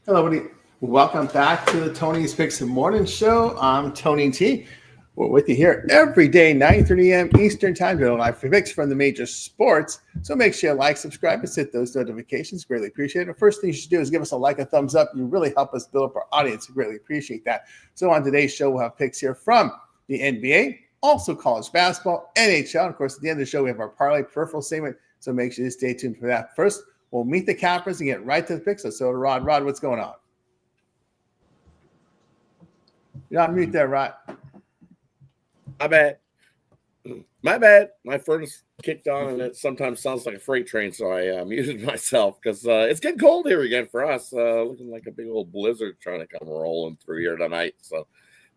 Hello, everybody. Welcome back to the Tony's Picks Morning Show. I'm Tony T. We're with you here every day, 9:30 a.m. Eastern Time, doing live picks from the major sports. So make sure you like, subscribe, and hit those notifications. Greatly appreciate it. The first thing you should do is give us a like, a thumbs up. You really help us build up our audience. We greatly appreciate that. So on today's show, we'll have picks here from the NBA, also college basketball, NHL. And of course, at the end of the show, we have our parlay peripheral segment. So make sure you stay tuned for that. First, we'll meet the cappers and get right to the picks. So to Rod. Rod, what's going on? You're on mute there, Rod. My bad. My furnace kicked on, and it sometimes sounds like a freight train, so I muted myself because it's getting cold here again for us. Looking like a big old blizzard trying to come rolling through here tonight. So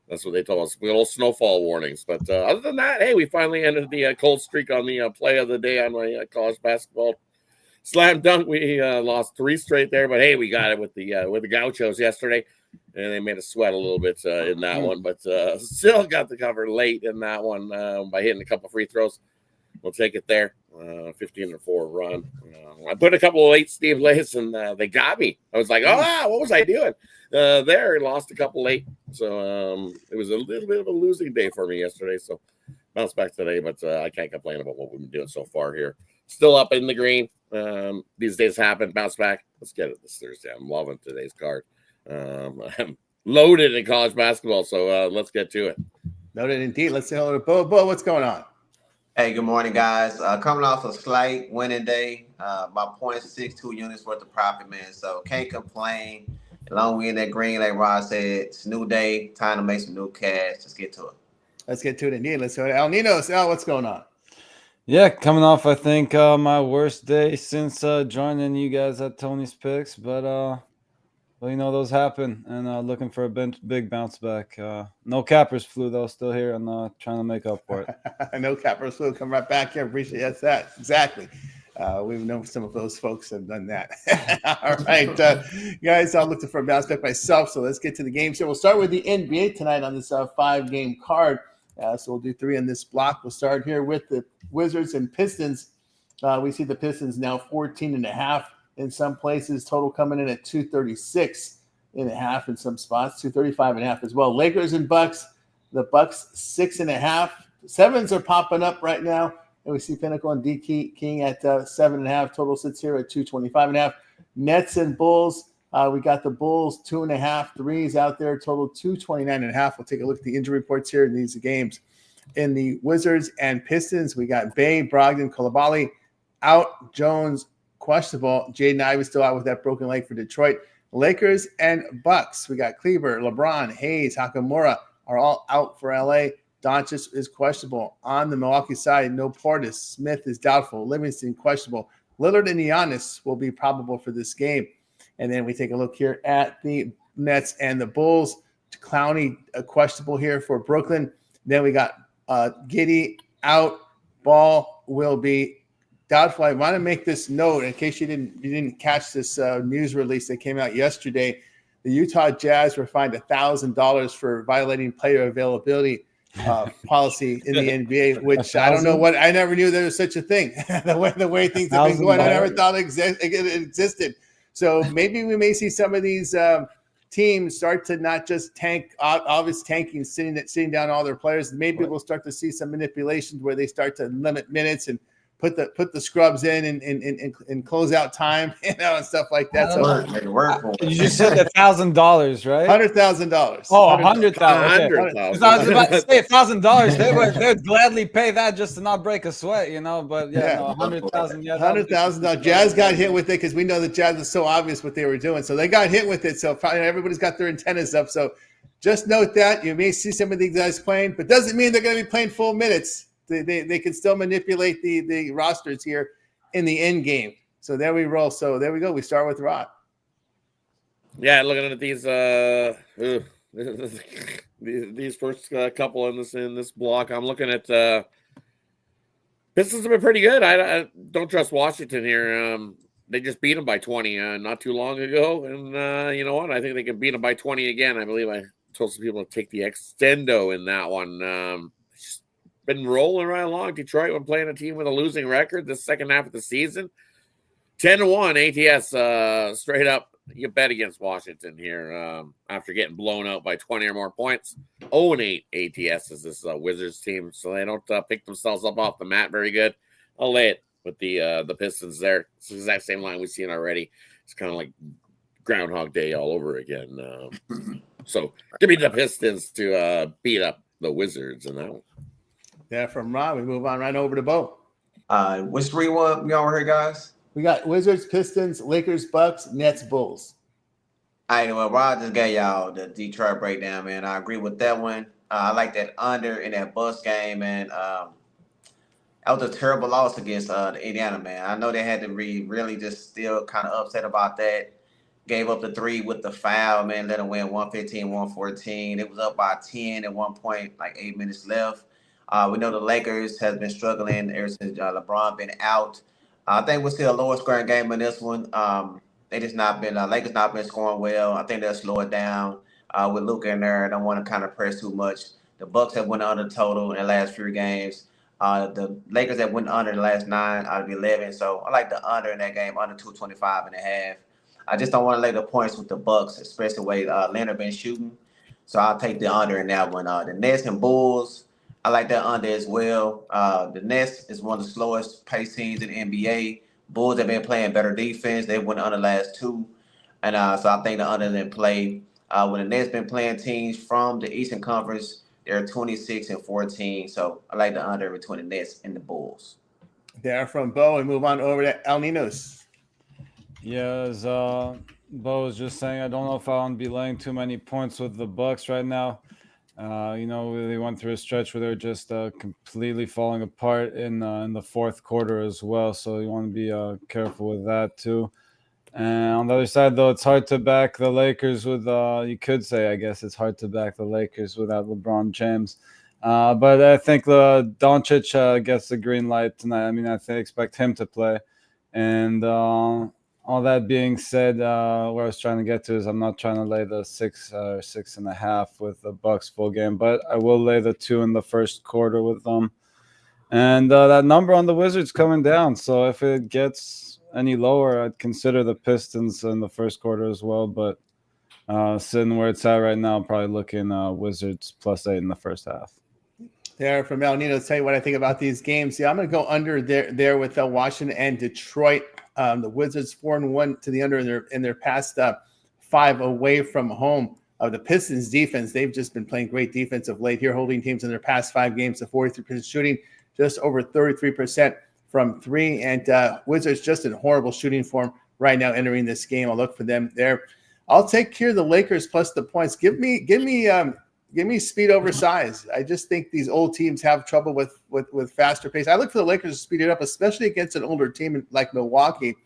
that's what they told us. Little snowfall warnings. But other than that, hey, we finally ended the cold streak on the play of the day on my college basketball slam dunk. We lost 3 straight there, but hey, we got it with the Gauchos yesterday, and they made us sweat a little bit in that one, but still got the cover late in that one by hitting a couple free throws. We'll take it there. 15-4 run. I put a couple of late Steve lays, and they got me. I was like, what was I doing? There, lost a couple late. So it was a little bit of a losing day for me yesterday. So bounce back today, but I can't complain about what we've been doing so far here. Still up in the green. These days happen. Bounce back. Let's get it this Thursday. I'm loving today's card. I'm loaded in college basketball, so let's get to it. Loaded indeed. Let's say hello to Bo. Bo, what's going on? Hey, good morning, guys. Coming off a slight winning day, about 0.62 units worth of profit, man. So can't complain. As long as we in that green, like Rod said, it's a new day, time to make some new cash. Let's get to it. Let's get to it indeed. Let's go to El Nino. El, what's going on? Yeah, coming off, I think, my worst day since joining you guys at Tony's Picks, but well, you know, those happen, and looking for a big bounce back. No cappers flu, though, still here, and trying to make up for it. No cappers flu. Come right back here. Appreciate that. Exactly. We've known some of those folks have done that. All right, guys, I'm looking for a bounce back myself, so let's get to the games here. We'll start with the NBA tonight on this 5-game card. So we'll do 3 in this block. We'll start here with the Wizards and Pistons. We see the Pistons now 14.5 in some places. Total coming in at 236.5 in some spots, 235.5 as well. Lakers and Bucks. The Bucks 6.5. 7s are popping up right now. And we see Pinnacle and D King at 7.5. Total sits here at 225.5. Nets and Bulls. We got the Bulls 2.5 threes out there, total 229.5. We'll take a look at the injury reports here in these games. In the Wizards and Pistons, we got Bay, Brogdon, Coulibaly out, Jones questionable, Jaden Ivey still out with that broken leg for Detroit. Lakers and Bucks, we got Kleber, LeBron, Hayes, Hakamura are all out for LA. Doncic is questionable. On the Milwaukee side, no Portis. Smith is doubtful. Livingston questionable. Lillard and Giannis will be probable for this game. And then we take a look here at the Nets and the Bulls. Clowney questionable here for Brooklyn. Then we got Giddey out. Ball will be doubtful. I want to make this note in case you didn't catch this news release that came out yesterday. The Utah Jazz were fined $1,000 for violating player availability policy in the NBA, which I don't know what. I never knew there was such a thing. the way things have been going, I never thought it existed. So maybe we may see some of these teams start to not just tank, obvious tanking, sitting down all their players. Maybe we'll start to see some manipulations where they start to limit minutes and put the scrubs in and close out time, and stuff like that. So you just said $1,000, right? $100,000. Oh, $100,000. Okay. I was about to say $1,000. They would gladly pay that just to not break a sweat, you know. But yeah. No, $100,000. Yeah, $100,000. Jazz got hit with it because we know the Jazz was so obvious what they were doing, so they got hit with it. So probably everybody's got their antennas up. So just note that you may see some of these guys playing, but doesn't mean they're going to be playing full minutes. They can still manipulate the rosters here in the end game. So there we roll. So there we go. We start with Rod. Yeah, looking at these first couple in this block, I'm looking at Pistons have been pretty good. I don't trust Washington here. They just beat them by 20 not too long ago, and you know what? I think they can beat them by 20 again. I believe I told some people to take the extendo in that one. Been rolling right along. Detroit when playing a team with a losing record this second half of the season. 10-1 ATS straight up you bet against Washington here after getting blown out by 20 or more points. 0-8 ATS is this Wizards team, so they don't pick themselves up off the mat very good. I'll lay it with the Pistons there. It's the exact same line we've seen already. It's kind of like Groundhog Day all over again. So give me the Pistons to beat up the Wizards in that one. Yeah, from Rob, we move on right over to Bo. Which 3-1 we over here, guys? We got Wizards, Pistons, Lakers, Bucks, Nets, Bulls. All right, well, Rod just gave y'all the Detroit breakdown, man. I agree with that one. I like that under in that Bucks game, man. That was a terrible loss against the Indiana, man. I know they had to be really just still kind of upset about that. Gave up the 3 with the foul, man. Let them win 115-114. It was up by 10 at one point, like 8 minutes left. We know the Lakers has been struggling ever since LeBron been out. I think we'll see a lower scoring game in this one. They just not been Lakers not been scoring well. I think they'll slow it down with Luka in there. I don't want to kind of press too much. The Bucks have went under total in the last few games. The Lakers have went under the last 9 out of 11. So I like the under in that game, under 225.5. I just don't want to lay the points with the Bucks, especially the way Leonard been shooting. So I'll take the under in that one. The Nets and Bulls, I like that under as well. The Nets is one of the slowest pace teams in the NBA. Bulls have been playing better defense. They went under the last 2. And so I think the under is in play. When the Nets been playing teams from the Eastern Conference, they're 26-14. So I like the under between the Nets and the Bulls. There from Bo, and move on over to El Ninos. Yeah, as Bo was just saying, I don't know if I want to be laying too many points with the Bucks right now. They went through a stretch where they're just completely falling apart in the fourth quarter as well. So you want to be careful with that too. And on the other side, though, it's hard to back the Lakers with. You could say, I guess, it's hard to back the Lakers without LeBron James. But I think Doncic gets the green light tonight. I mean, expect him to play. And all that being said, where I was trying to get to is I'm not trying to lay the 6 or 6.5 with the Bucks full game, but I will lay the 2 in the first quarter with them. And that number on the Wizards coming down. So if it gets any lower, I'd consider the Pistons in the first quarter as well. But sitting where it's at right now, I'm probably looking Wizards +8 in the first half. There from El Nino, tell you what I think about these games. Yeah, I'm going to go under there with Washington and Detroit. The Wizards 4-1 to the under in their past 5 away from home. The Pistons defense, they've just been playing great defense of late here, holding teams in their past 5 games to 43% shooting, just over 33% from 3. And Wizards just in horrible shooting form right now entering this game. I'll look for them there. I'll take care of the Lakers plus the points. Give me speed over size. I just think these old teams have trouble with faster pace. I look for the Lakers to speed it up, especially against an older team like Milwaukee.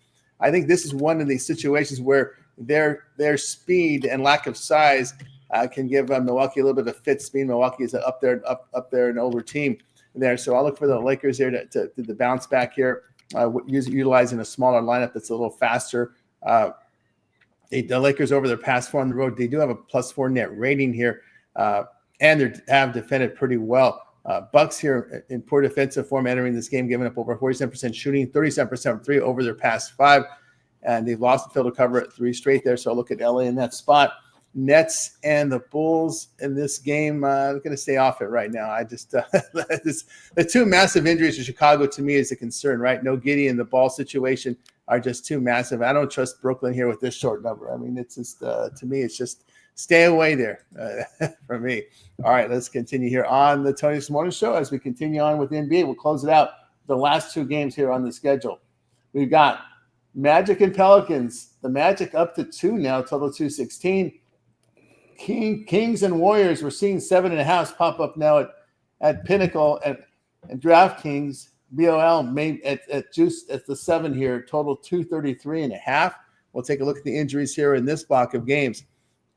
I think this is one of these situations where their speed and lack of size can give Milwaukee a little bit of fit speed. Milwaukee is up there, an older team there. So I'll look for the Lakers there to bounce back here, utilizing a smaller lineup that's a little faster. The Lakers over their past 4 on the road, they do have a +4 net rating here. And they have defended pretty well. Bucks here in poor defensive form entering this game, giving up over 47% shooting, 37% from 3 over their past 5. And they've lost the field to cover at 3 straight there. So I'll look at LA in that spot. Nets and the Bulls in this game, I'm going to stay off it right now. I just the 2 massive injuries to Chicago to me is a concern, right? No Giddey and the ball situation are just too massive. I don't trust Brooklyn here with this short number. I mean, it's just to me, it's just stay away there for me. All right, let's continue here on the Tony Simone Show as we continue on with the NBA. We'll close it out. The last 2 games here on the schedule. We've got Magic and Pelicans. The Magic up to 2 now, total 216. Kings and Warriors, we're seeing 7.5 pop up now at Pinnacle and DraftKings. BOL made at juice at the 7 here, total 233.5. We'll take a look at the injuries here in this block of games.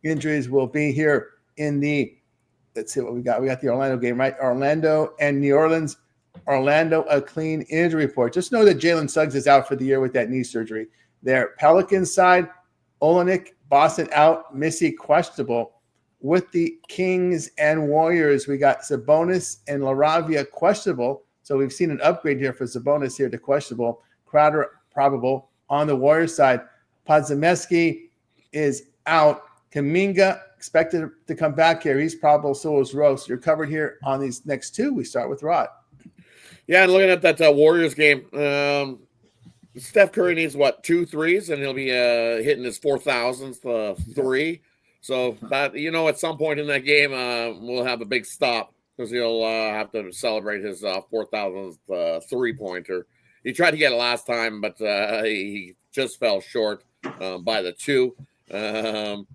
Injuries will be here in let's see what we got. We got the Orlando game, right? Orlando and New Orleans. Orlando, a clean injury report. Just know that Jalen Suggs is out for the year with that knee surgery. There, Pelicans side, Olenek, Boston out, Missy questionable. With the Kings and Warriors, we got Sabonis and LaRavia questionable. So we've seen an upgrade here for Sabonis here to questionable. Crowder probable. On the Warriors side, Podziemski, is out. Kaminga expected to come back here. He's probable, so is Rose. You're covered here on these next two. We start with Rod. Yeah, and looking at that Warriors game, Steph Curry needs, 2 threes, and he'll be hitting his 4,000th three. So, that, at some point in that game, we'll have a big stop because he'll have to celebrate his 4,000th three-pointer. He tried to get it last time, but he just fell short by the 2.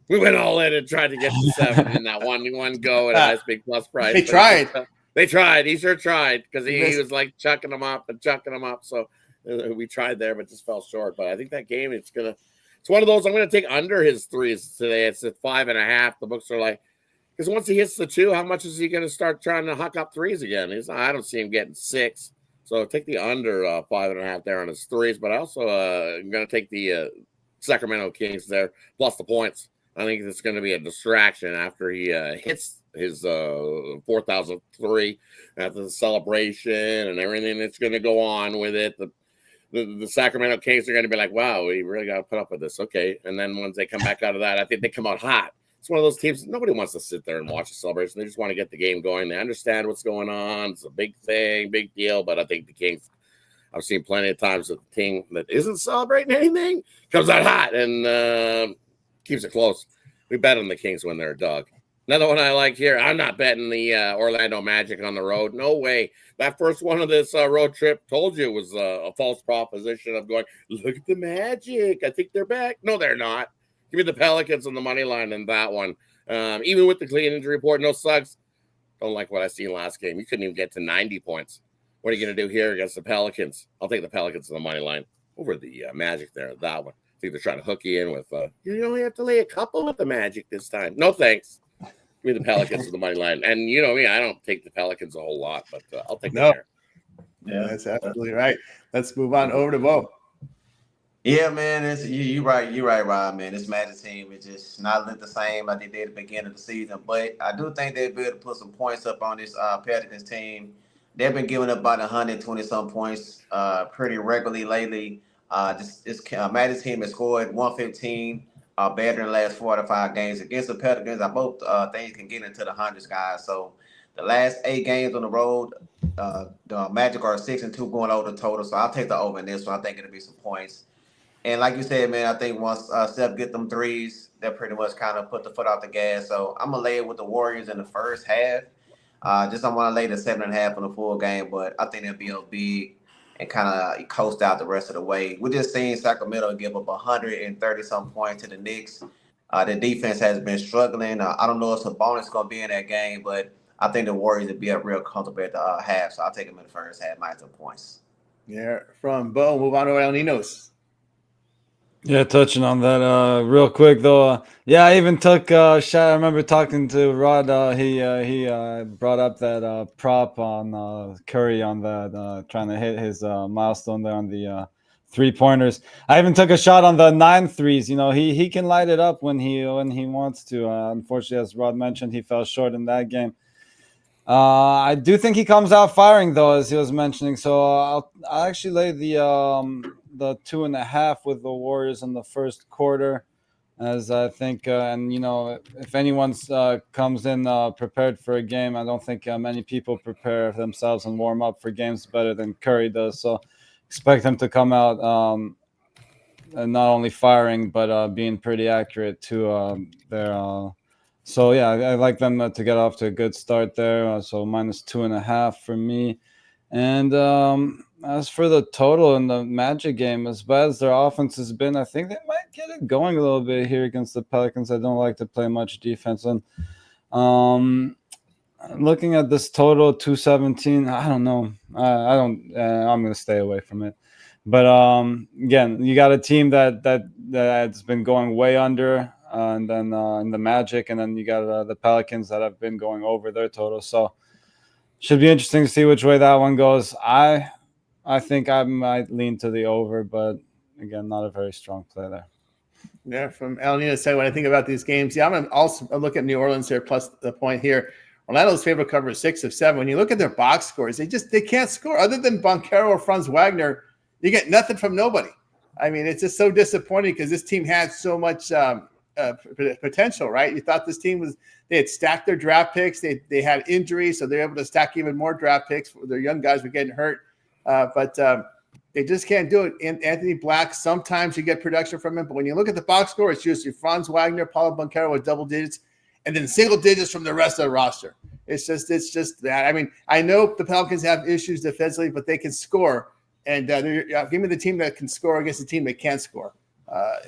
We went all in and tried to get to 7 in that one go at a nice big plus price. They tried. They tried. He sure tried because he was like chucking them up. So we tried there, but just fell short. But I think that game, it's one of those. I'm going to take under his threes today. It's at 5.5. The books are like, because once he hits the 2, how much is he going to start trying to huck up threes again? I don't see him getting 6. So take the under 5.5 there on his threes. But I also am going to take the Sacramento Kings there plus the points. I think it's going to be a distraction after he hits his 4,000th three after the celebration and everything that's going to go on with it. The Sacramento Kings are going to be like, wow, we really got to put up with this. Okay. And then once they come back out of that, I think they come out hot. It's one of those teams, nobody wants to sit there and watch the celebration. They just want to get the game going. They understand what's going on. It's a big thing, big deal. But I think the Kings, I've seen plenty of times that the team that isn't celebrating anything comes out hot and keeps it close. We bet on the Kings when they're a dog. Another one I like here. I'm not betting the Orlando Magic on the road. No way. That first one of this road trip, told you it was a false proposition of going, look at the Magic. I think they're back. No, they're not. Give me the Pelicans on the money line in that one. Even with the clean injury report, no Suggs. Don't like what I seen last game. You couldn't even get to 90 points. What are you going to do here against the Pelicans? I'll take the Pelicans on the money line over the Magic there. That one. I think they're trying to hook you in with, you only have to lay a couple with the Magic this time. No thanks. Give me the Pelicans on the money line. And you know me, I don't take the Pelicans a whole lot, but I'll take them there. Yeah, that's absolutely right. Let's move on over to Bo. Yeah, man, you're right, Rob, man. This Magic team is just not look the same like they did at the beginning of the season. But I do think they'll be able to put some points up on this Pelicans team. They've been giving up about 120-some points pretty regularly lately. This Magic team has scored 115 better than the last 4 to 5 games. Against the Pelicans, I both things can get into the hundreds, guys. So the last 8 games on the road, the Magic are 6-2 going over the total. So I'll take the over in this one. I think it'll be some points. And like you said, man, I think once Steph get them threes, they'll pretty much kind of put the foot off the gas. So I'm going to lay it with the Warriors in the first half. I want to lay the 7.5 on the full game, but I think they'll be big and kind of coast out the rest of the way. We just seen Sacramento give up 130-some points to the Knicks. The defense has been struggling. I don't know if Sabonis is going to be in that game, but I think the Warriors will be up real comfortable at the half. So I'll take them in the first half, minus some points. Yeah, from Bo, move on to El Ninos. Yeah, touching on that real quick though. Yeah, I even took shot. I remember talking to Rod. He brought up that prop on Curry on that trying to hit his milestone there on the 3-pointers. I even took a shot on the 9 threes. You know, he can light it up when he wants to. Unfortunately, as Rod mentioned, he fell short in that game. I do think he comes out firing though, as he was mentioning. So I'll actually lay the 2.5 with the Warriors in the first quarter, as I think, and you know, if anyone's comes in prepared for a game, I don't think many people prepare themselves and warm up for games better than Curry does. So expect him to come out and not only firing but being pretty accurate to their. So yeah, I like them to get off to a good start there. So minus 2.5 for me, and as for the total in the Magic game, as bad as their offense has been, I think they might get it going a little bit here against the Pelicans. I don't like to play much defense, and looking at this total 217, I don't know. I don't. I'm going to stay away from it. But again, you got a team that's been going way under, and then in the Magic, and then you got the Pelicans that have been going over their total. So should be interesting to see which way that one goes. I think I might lean to the over, but again, not a very strong play there. Yeah, from El Nino say what I think about these games. Yeah, I'm going to also look at New Orleans here, plus the point here. Orlando's favorite cover is 6 of 7. When you look at their box scores, they can't score. Other than Banchero or Franz Wagner, you get nothing from nobody. I mean, it's just so disappointing because this team had so much potential, right? You thought this team they had stacked their draft picks. They had injuries, so they're able to stack even more draft picks. Their young guys were getting hurt, but they just can't do it. And Anthony Black, sometimes you get production from him, but when you look at the box score, it's usually Franz Wagner, Paulo Banchero with double digits, and then single digits from the rest of the roster. It's just that. I mean, I know the Pelicans have issues defensively, but they can score. And give me the team that can score against the team that can't score,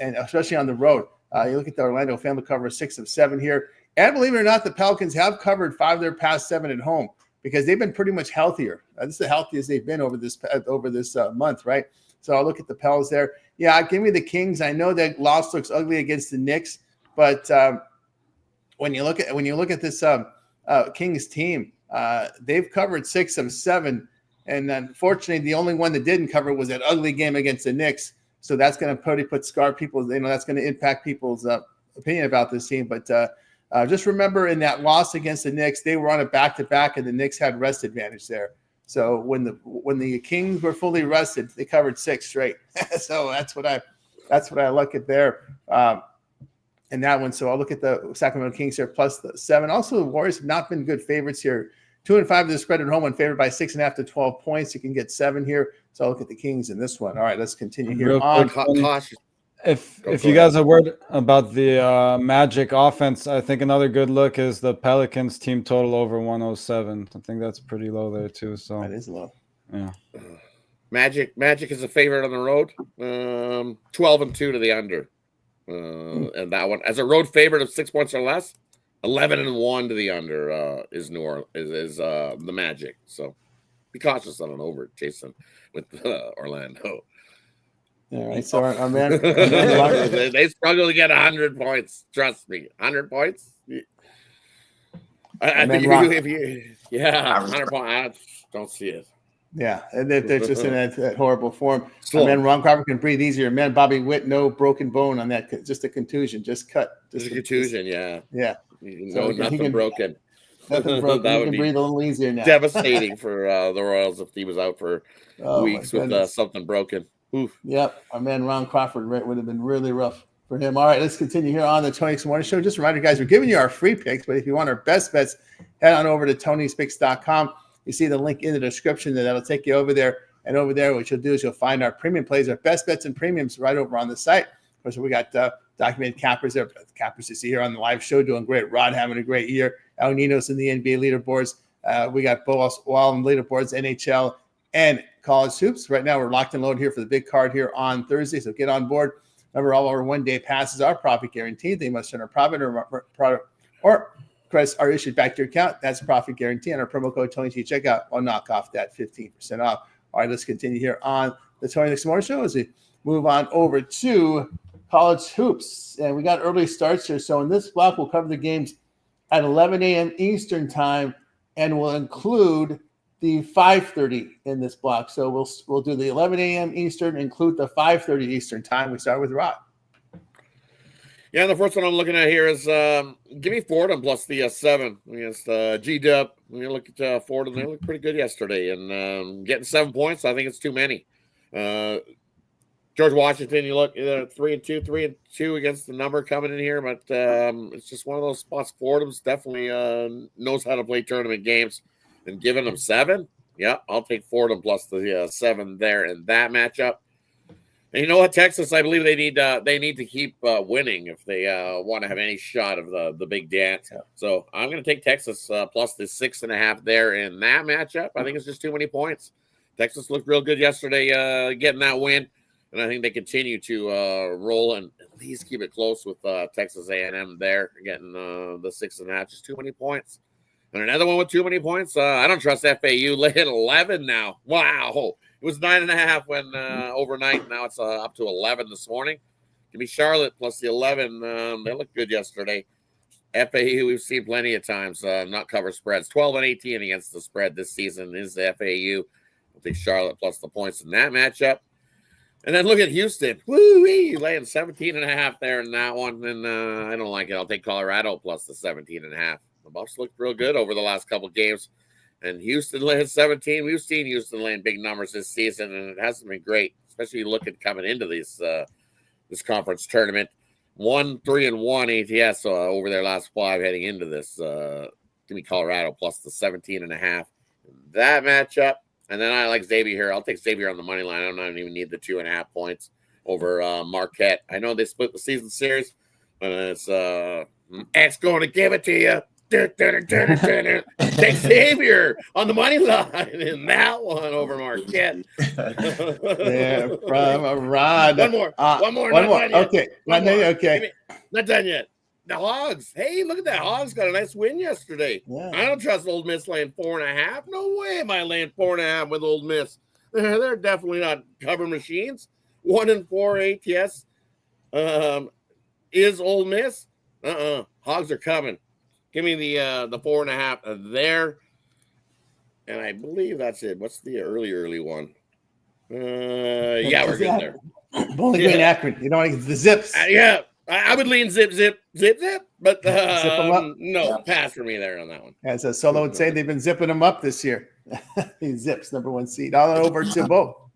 and especially on the road. You look at the Orlando family cover 6 of 7 here. And believe it or not, the Pelicans have covered 5 of their past 7 at home because they've been pretty much healthier. This is the healthiest they've been over this month, right? So I'll look at the Pels there. Yeah, give me the Kings. I know that loss looks ugly against the Knicks, but when you look at this Kings team, they've covered 6 of 7. And unfortunately, the only one that didn't cover was that ugly game against the Knicks. So that's going to probably scar people. That's going to impact people's opinion about this team. But just remember, in that loss against the Knicks, they were on a back-to-back, and the Knicks had rest advantage there. So when the Kings were fully rested, they covered 6 straight. So that's what I look at there. In that one. So I'll look at the Sacramento Kings here plus the 7. Also, the Warriors have not been good favorites here. 2-5 of the spread at home when favored by 6.5 to 12 points. You can get 7 here. So I'll look at the Kings in this one. All right, let's continue here. If you guys are worried about the Magic offense, I think another good look is the Pelicans team total over 107. I think that's pretty low there too. So that is low. Yeah. Magic is a favorite on the road. 12-2 to the under. And that one as a road favorite of 6 points or less. 11-1 to the under is New Orleans is the Magic. So be cautious on an over, Jason, with Orlando. All right, so our man, they struggle to get 100 points. Trust me, 100 points. I think if you 100 points. I don't see it. Yeah, and they're just in that horrible form. Man, Ron Crawford can breathe easier. Man, Bobby Witt, no broken bone on that. Just a contusion, just cut. Just a contusion, yeah. So nothing broken. Nothing broken. That he would can breathe a little easier now. Devastating for the Royals if he was out for weeks with something broken. Oof. Yep, our man Ron Crawford would have been really rough for him. All right, let's continue here on the Tony's Morning Show. Just a reminder, guys, we're giving you our free picks, but if you want our best bets, head on over to Tony'sPicks.com. You see the link in the description that'll take you over there. And over there, what you'll do is you'll find our premium plays, our best bets and premiums right over on the site. Of course, we got documented cappers there. Cappers you see here on the live show doing great. Rod having a great year. El Nino's in the NBA leaderboards. We got Bo Wall in leaderboards, NHL, and college hoops. Right now, we're locked and loaded here for the big card here on Thursday. So get on board. Remember, all our one-day passes are profit guaranteed. They must earn a profit or credits are issued back to your account. That's profit guarantee. And our promo code TonyT checkout will knock off that 15% off. All right, let's continue here on the Tony Next Morning Show as we move on over to college hoops. And we got early starts here. So in this block, we'll cover the games at 11 a.m. Eastern time, and we'll include the 5:30 in this block. So we'll do the 11 a.m. Eastern, include the 5:30 Eastern time. We start with Rod. Yeah, the first one I'm looking at here is give me Fordham plus the 7 against G-Dub. We look at Fordham; they looked pretty good yesterday, and getting 7 points, I think it's too many. George Washington, you look 3-2 against the number coming in here, but it's just one of those spots. Fordham's definitely knows how to play tournament games, and giving them 7, yeah, I'll take Fordham plus the 7 there in that matchup. And you know what, Texas, I believe they need to keep winning if they want to have any shot of the big dance. Yeah. So I'm going to take Texas plus the 6.5 there in that matchup. I think it's just too many points. Texas looked real good yesterday, getting that win, and I think they continue to roll and at least keep it close with Texas A&M there, getting the 6.5. Just too many points. And another one with too many points. I don't trust FAU. They hit 11 now. Wow. It was 9.5 when overnight. Now it's up to 11 this morning. Give me Charlotte plus the 11. They looked good yesterday. FAU, we've seen plenty of times not cover spreads. 12-18 against the spread this season is the FAU. I think Charlotte plus the points in that matchup. And then look at Houston. Woo-wee, laying 17.5 there in that one. And I don't like it. I'll take Colorado plus the 17.5. The Buffs looked real good over the last couple of games. And Houston laying 17. We've seen Houston laying big numbers this season, and it hasn't been great, especially looking coming into this conference tournament. 1-3-1 ATS over their last 5 heading into this. Give me Colorado plus the 17.5. That matchup. And then I like Xavier here. I'll take Xavier on the money line. I don't even need the 2.5 points over Marquette. I know they split the season series, but it's going to give it to you. Take Xavier on the money line in that one over Marquette. Yeah, from Rod. One more. Okay. Not done yet. The Hogs. Hey, look at that. Hogs got a nice win yesterday. Yeah. I don't trust Old Miss laying 4.5. No way am I laying 4.5 with Old Miss. They're definitely not cover machines. 1-4 ATS is Old Miss. Hogs are coming. Give me the 4.5 there. And I believe that's it. What's the early one? Yeah, we're good there. Bowling Green Akron. You don't want to get the zips. Yeah. I would lean zip, but them up? No, pass for me there on that one. As a Solo would say, they've been zipping them up this year. These zips, number 1 seed. All over to Bo.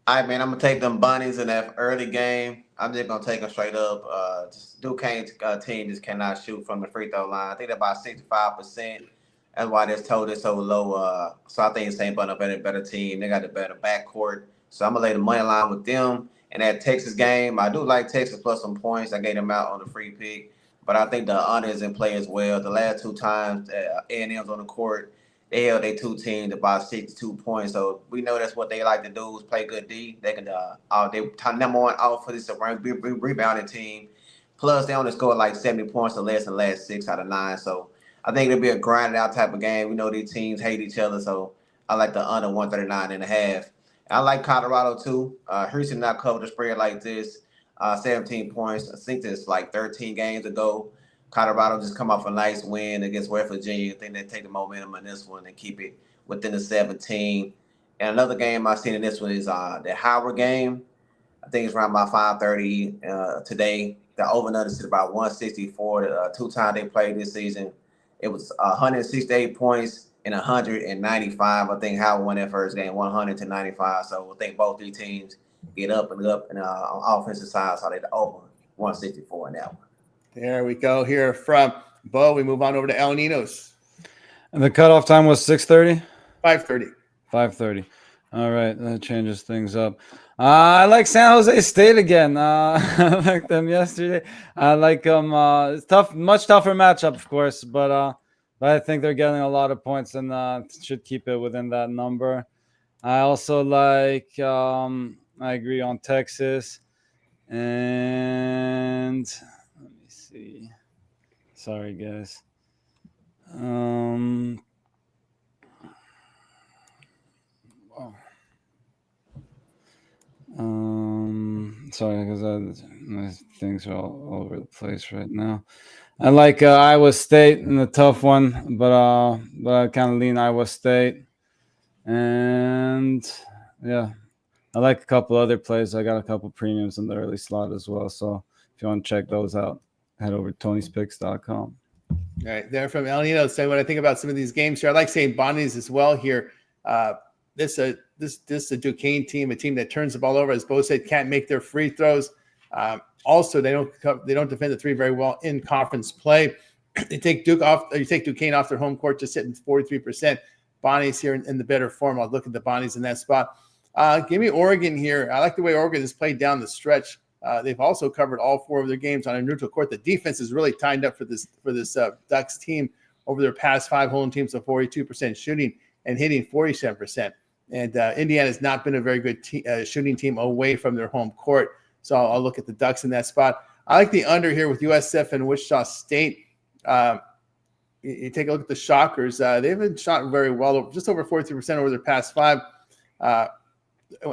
All right, man, I'm going to take them bunnies in that early game. I'm just going to take them straight up. Duquesne's team just cannot shoot from the free throw line. I think they're about 65%. That's why this total is so low. So I think it's St. Bun a better team. They got the better backcourt. So I'm going to lay the money line with them. And that Texas game, I do like Texas plus some points. I gave them out on the free pick. But I think the under is in play as well. The last 2 times A&M's on the court, they held their 2 teams about 62 points. So we know that's what they like to do is play good D. They can they number 1 out for this rebounding team. Plus, they only score like 70 points or less in the last 6 out of 9. So I think it'll be a grinded out type of game. We know these teams hate each other. So I like the under 139.5. I like Colorado too. Houston not covered the spread like this. 17 points. I think this like 13 games ago. Colorado just come off a nice win against West Virginia. I think they take the momentum in this one and keep it within the 17. And another game I've seen in this one is the Howard game. I think it's around about 5:30 today. The over-under is about 164. The 2 times they played this season, it was 168 points and 195. I think Howard won that first game, 100-95. So I think both these teams get up and on offensive side. So they're over 164 in that one. There we go. Here from Bo, we move on over to El Ninos. And the cutoff time was 6:30? 5:30. 5:30. All right, that changes things up. I like San Jose State again. I liked them yesterday. I like them. It's tough, much tougher matchup, of course, but I think they're getting a lot of points and should keep it within that number. I also like. I agree on Texas, and let me see. Sorry, guys. Sorry, because my things are all over the place right now. I like Iowa State in the tough one, but I kind of lean Iowa State, and yeah, I like a couple other plays. I got a couple premiums in the early slot as well. So if you want to check those out, head over to Tony'sPicks.com. All right, there from El Nino. Say what I think about some of these games here. I like St. Bonnie's as well here. This is a Duquesne team, a team that turns the ball over, as Bo said, can't make their free throws. Also, they don't defend the 3 very well in conference play. You take Duquesne off their home court, just sitting 43%. Bonnie's here in the better form. I'll look at the Bonnie's in that spot. Give me Oregon here. I like the way Oregon has played down the stretch. They've also covered all 4 of their games on a neutral court. The defense is really tied up for this Ducks team over their past 5 home teams of 42% shooting and hitting 47%. And Indiana has not been a very good shooting team away from their home court. So I'll look at the Ducks in that spot. I like the under here with USF and Wichita State. You take a look at the Shockers. They haven't shot very well, just over 43% over their past 5.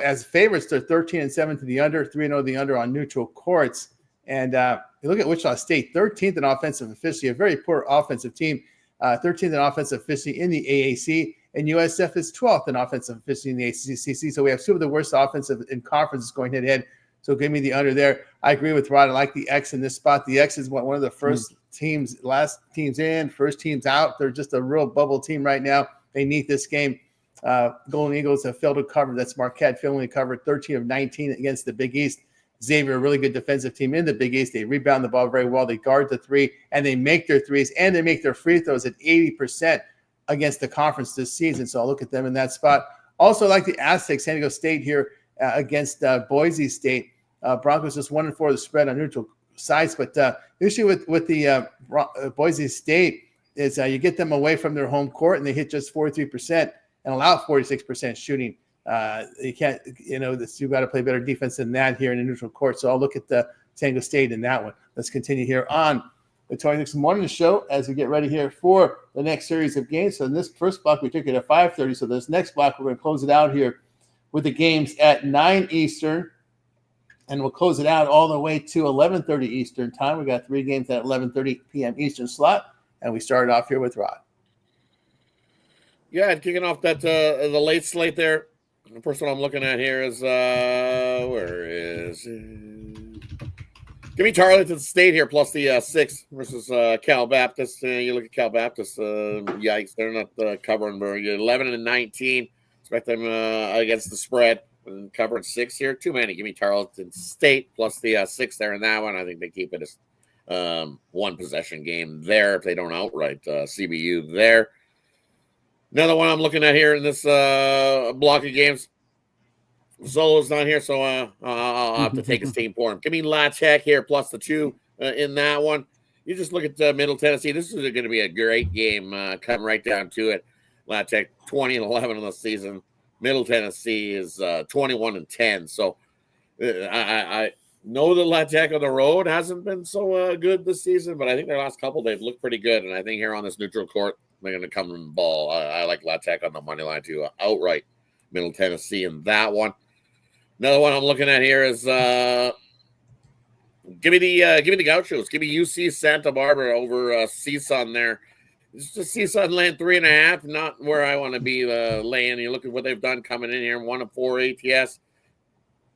As favorites, they're 13-7 to the under, 3-0 to the under on neutral courts. And you look at Wichita State, 13th in offensive efficiency, a very poor offensive team, 13th in offensive efficiency in the AAC, and USF is 12th in offensive efficiency in the ACC. So we have 2 of the worst offensive in conferences going head-to-head. So give me the under there. I agree with Rod. I like the X in this spot. The X is one of the first teams, last teams in, first teams out. They're just a real bubble team right now. They need this game. Golden Eagles have failed to cover. That's Marquette failing to cover 13 of 19 against the Big East. Xavier, a really good defensive team in the Big East. They rebound the ball very well. They guard the three, and they make their threes, and they make their free throws at 80% against the conference this season. So I'll look at them in that spot. Also, like the Aztecs, San Diego State here against Boise State. Broncos just 1-4 the spread on neutral sites. But the issue with the Boise State is you get them away from their home court, and they hit just 43% and allow 46% shooting. You can't, you've got to play better defense than that here in the neutral court. So I'll look at the San Diego State in that one. Let's continue here on the 26th morning show as we get ready here for the next series of games. So in this first block, we took it at 5:30. So this next block, we're going to close it out here with the games at 9 Eastern. And we'll close it out all the way to 11:30 Eastern time. We got 3 games at 11:30 p.m. Eastern slot. And we started off here with Rod. Yeah, kicking off that the late slate there. The first one I'm looking at here is where is it? Give me Tarleton State here plus the 6 versus Cal Baptist. You look at Cal Baptist, yikes, they're not covering very good. 11-19. Expect them against the spread and covering 6 here. Too many. Give me Tarleton State plus the 6 there in that one. I think they keep it as one possession game there if they don't outright CBU there. Another one I'm looking at here in this block of games. Zolo's not here, so I'll have to take his team for him. Give me La Tech here, plus the 2 in that one. You just look at Middle Tennessee. This is going to be a great game, come right down to it. La Tech 20-11 in the season. Middle Tennessee is 21-10. So I know that La Tech on the road hasn't been so good this season, but I think their last couple they've looked pretty good. And I think here on this neutral court, they're going to come in the ball. I like La Tech on the money line to outright Middle Tennessee in that one. Another one I'm looking at here is give me the Gauchos. Give me UC Santa Barbara over CSUN there. It's just CSUN laying 3.5, not where I want to be laying. You look at what they've done coming in here, 1-4 ATS.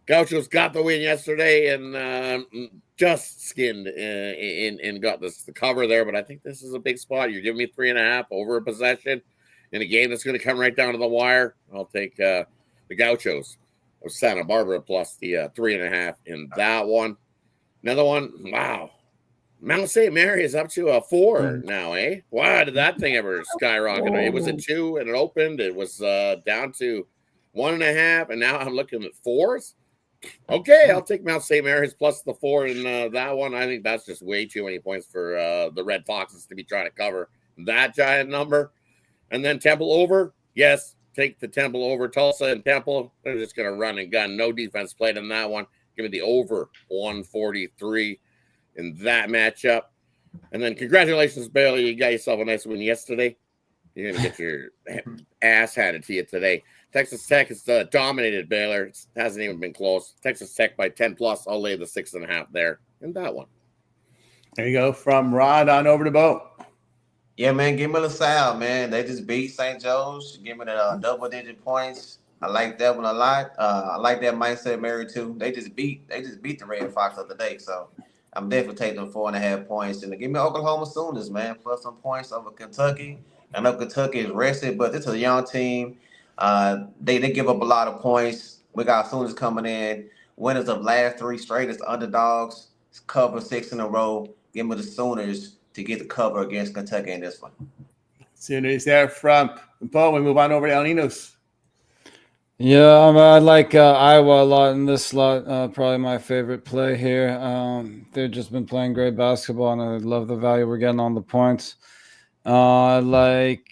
Gauchos got the win yesterday and just skinned and got the cover there. But I think this is a big spot. You're giving me 3.5 over a possession in a game that's going to come right down to the wire. I'll take the Gauchos of Santa Barbara plus the 3.5 in that one. Another one, wow. Mount St. Mary is up to a 4 now, eh? Why did that thing ever skyrocket? It was at 2 and it opened. It was down to 1.5, and now I'm looking at 4s. Okay, I'll take Mount St. Mary's plus the 4 in that one. I think that's just way too many points for the Red Foxes to be trying to cover that giant number. And then Temple over, yes, take the Temple over. Tulsa and Temple, they're just going to run and gun. No defense played in that one. Give me the over 143 in that matchup. And then congratulations, Bailey. You got yourself a nice win yesterday. You're going to get your ass handed to you today. Texas Tech has dominated Baylor. It hasn't even been close. Texas Tech by 10+. I'll lay the 6.5 there in that one. There you go. From Rod on over to Bo. Yeah, man, give me LaSalle, man. They just beat St. Joe's. Give me the double-digit points. I like that one a lot. I like that mindset, Mary, too. They just beat the Red Fox the other day, so I'm definitely taking them 4.5 points. And give me Oklahoma Sooners, man, plus some points over Kentucky. I know Kentucky is rested, but it's a young team. They give up a lot of points. We got Sooners coming in. Winners of last 3 straight as underdogs. Cover 6 in a row. Give me the Sooners to get the cover against Kentucky in this one. Sooners there from Bo. We move on over to El Ninos. Yeah, I like Iowa a lot in this slot. Probably my favorite play here. They've just been playing great basketball, and I love the value we're getting on the points. Again,